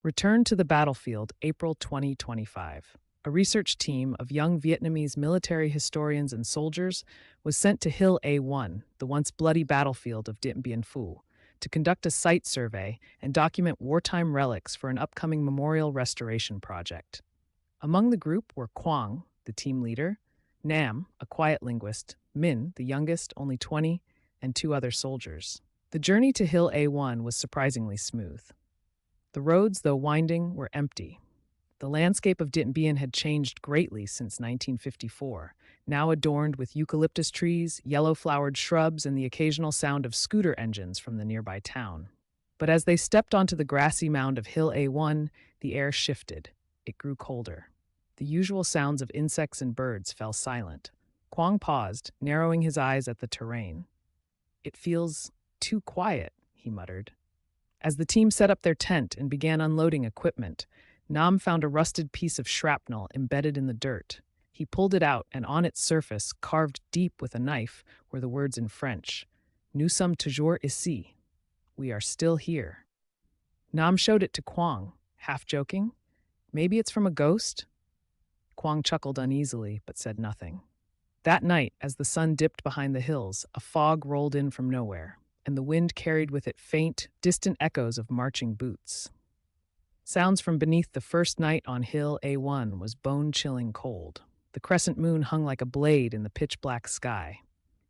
Return to the battlefield, April 2025. A research team of young Vietnamese military historians and soldiers was sent to Hill A1, the once bloody battlefield of Dien Bien Phu, to conduct a site survey and document wartime relics for an upcoming memorial restoration project. Among the group were Quang, the team leader, Nam, a quiet linguist, Min, the youngest, only 20, and two other soldiers. The journey to Hill A1 was surprisingly smooth. The roads, though winding, were empty. The landscape of Dien Bien had changed greatly since 1954, now adorned with eucalyptus trees, yellow-flowered shrubs, and the occasional sound of scooter engines from the nearby town. But as they stepped onto the grassy mound of Hill A1, the air shifted. It grew colder. The usual sounds of insects and birds fell silent. Quang paused, narrowing his eyes at the terrain. "It feels too quiet," he muttered. As the team set up their tent and began unloading equipment, Nam found a rusted piece of shrapnel embedded in the dirt. He pulled it out, and on its surface, carved deep with a knife, were the words in French, "Nous sommes toujours ici." We are still here. Nam showed it to Quang, half joking. "Maybe it's from a ghost?" Quang chuckled uneasily, but said nothing. That night, as the sun dipped behind the hills, a fog rolled in from nowhere, and the wind carried with it faint, distant echoes of marching boots. Sounds from beneath the first night on Hill A1 was bone-chilling cold. The crescent moon hung like a blade in the pitch-black sky.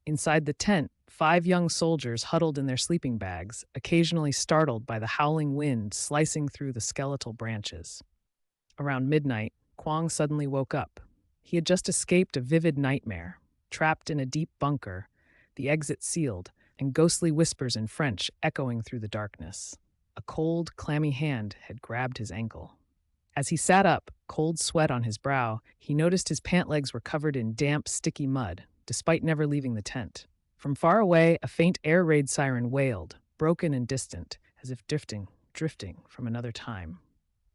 Inside the tent, 5 young soldiers huddled in their sleeping bags, occasionally startled by the howling wind slicing through the skeletal branches. Around midnight, Quang suddenly woke up. He had just escaped a vivid nightmare, trapped in a deep bunker, the exit sealed, and ghostly whispers in French echoing through the darkness. A cold, clammy hand had grabbed his ankle. As he sat up, cold sweat on his brow, he noticed his pant legs were covered in damp, sticky mud, despite never leaving the tent. From far away, a faint air raid siren wailed, broken and distant, as if drifting from another time.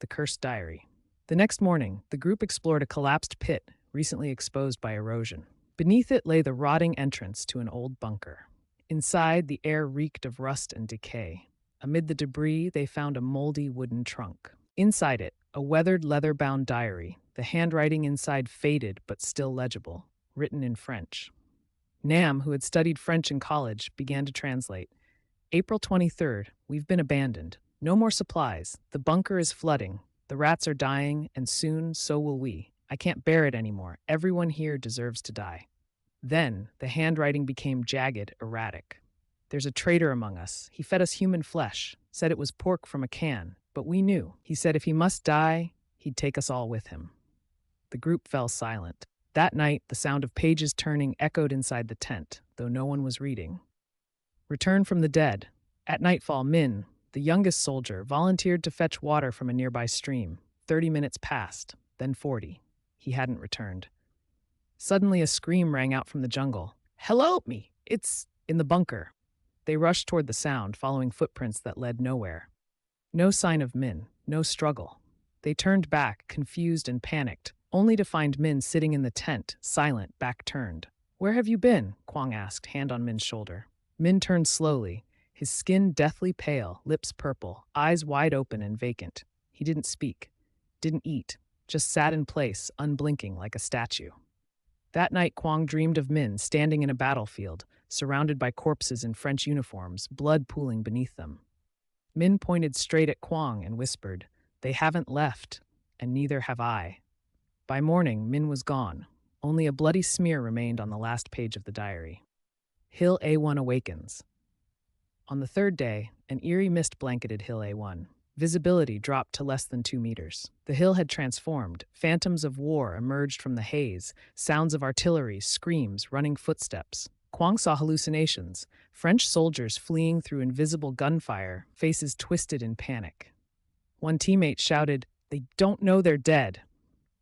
The cursed diary. The next morning, the group explored a collapsed pit, recently exposed by erosion. Beneath it lay the rotting entrance to an old bunker. Inside, the air reeked of rust and decay. Amid the debris, they found a moldy wooden trunk. Inside it, a weathered leather-bound diary, the handwriting inside faded but still legible, written in French. Nam, who had studied French in college, began to translate. "April 23rd, we've been abandoned. No more supplies. The bunker is flooding. The rats are dying, and soon so will we. I can't bear it anymore. Everyone here deserves to die." Then, the handwriting became jagged, erratic. "There's a traitor among us. He fed us human flesh, said it was pork from a can, but we knew. He said if he must die, he'd take us all with him." The group fell silent. That night, the sound of pages turning echoed inside the tent, though no one was reading. Return from the dead. At nightfall, Min, the youngest soldier, volunteered to fetch water from a nearby stream. 30 minutes passed, then 40. He hadn't returned. Suddenly, a scream rang out from the jungle. "Help me! It's in the bunker." They rushed toward the sound, following footprints that led nowhere. No sign of Min, no struggle. They turned back, confused and panicked, only to find Min sitting in the tent, silent, back turned. "Where have you been?" Quang asked, hand on Min's shoulder. Min turned slowly, his skin deathly pale, lips purple, eyes wide open and vacant. He didn't speak, didn't eat, just sat in place, unblinking like a statue. That night, Quang dreamed of Min standing in a battlefield, surrounded by corpses in French uniforms, blood pooling beneath them. Min pointed straight at Quang and whispered, "They haven't left, and neither have I." By morning, Min was gone. Only a bloody smear remained on the last page of the diary. Hill A1 awakens. On the third day, an eerie mist blanketed Hill A1. Visibility dropped to less than 2 meters. The hill had transformed. Phantoms of war emerged from the haze, sounds of artillery, screams, running footsteps. Quang saw hallucinations, French soldiers fleeing through invisible gunfire, faces twisted in panic. One teammate shouted, "They don't know they're dead."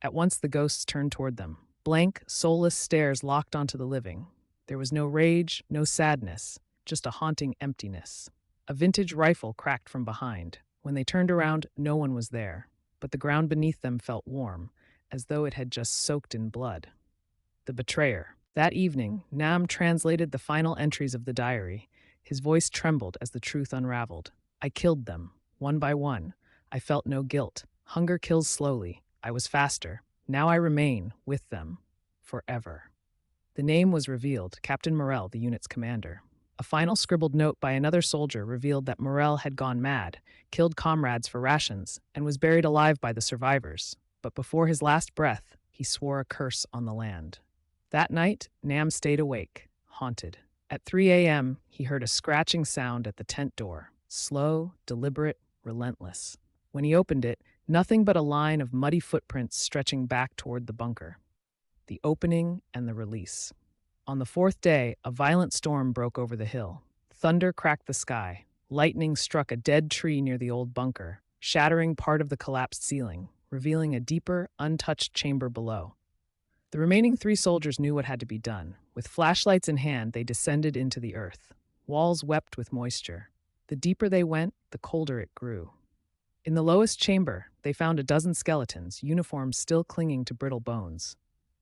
At once the ghosts turned toward them. Blank, soulless stares locked onto the living. There was no rage, no sadness, just a haunting emptiness. A vintage rifle cracked from behind. When they turned around, no one was there, but the ground beneath them felt warm, as though it had just soaked in blood. The betrayer. That evening, Nam translated the final entries of the diary. His voice trembled as the truth unraveled. "I killed them, one by one. I felt no guilt. Hunger kills slowly. I was faster. Now I remain with them. Forever. The name was revealed, Captain Morel, the unit's commander. A final scribbled note by another soldier revealed that Morel had gone mad, killed comrades for rations, and was buried alive by the survivors. But before his last breath, he swore a curse on the land. That night, Nam stayed awake, haunted. At 3 a.m., he heard a scratching sound at the tent door, slow, deliberate, relentless. When he opened it, nothing but a line of muddy footprints stretching back toward the bunker. The opening and the release. On the fourth day, a violent storm broke over the hill. Thunder cracked the sky. Lightning struck a dead tree near the old bunker, shattering part of the collapsed ceiling, revealing a deeper, untouched chamber below. The remaining 3 soldiers knew what had to be done. With flashlights in hand, they descended into the earth. Walls wept with moisture. The deeper they went, the colder it grew. In the lowest chamber, they found a dozen skeletons, uniforms still clinging to brittle bones.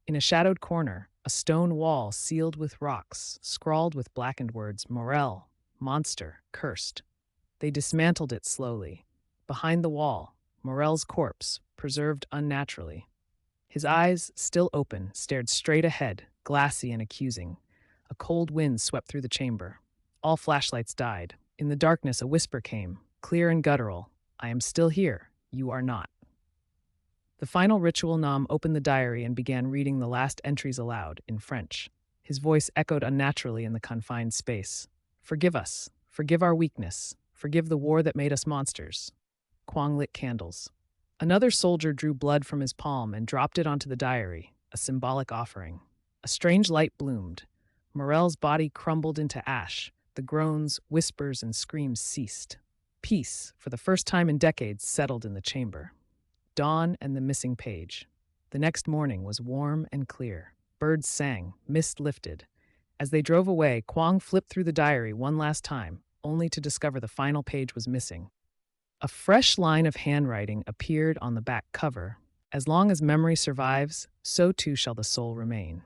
In a shadowed corner, a stone wall sealed with rocks, scrawled with blackened words, Morel, monster, cursed. They dismantled it slowly. Behind the wall, Morel's corpse, preserved unnaturally. His eyes, still open, stared straight ahead, glassy and accusing. A cold wind swept through the chamber. All flashlights died. In the darkness, a whisper came, clear and guttural. I am still here. You are not. The final ritual, Nam opened the diary and began reading the last entries aloud, in French. His voice echoed unnaturally in the confined space. Forgive us. Forgive our weakness. Forgive the war that made us monsters. Quang lit candles. Another soldier drew blood from his palm and dropped it onto the diary, a symbolic offering. A strange light bloomed. Morel's body crumbled into ash. The groans, whispers, and screams ceased. Peace, for the first time in decades, settled in the chamber. Dawn and the missing page. The next morning was warm and clear. Birds sang, mist lifted. As they drove away, Quang flipped through the diary one last time, only to discover the final page was missing. A fresh line of handwriting appeared on the back cover. As long as memory survives, so too shall the soul remain.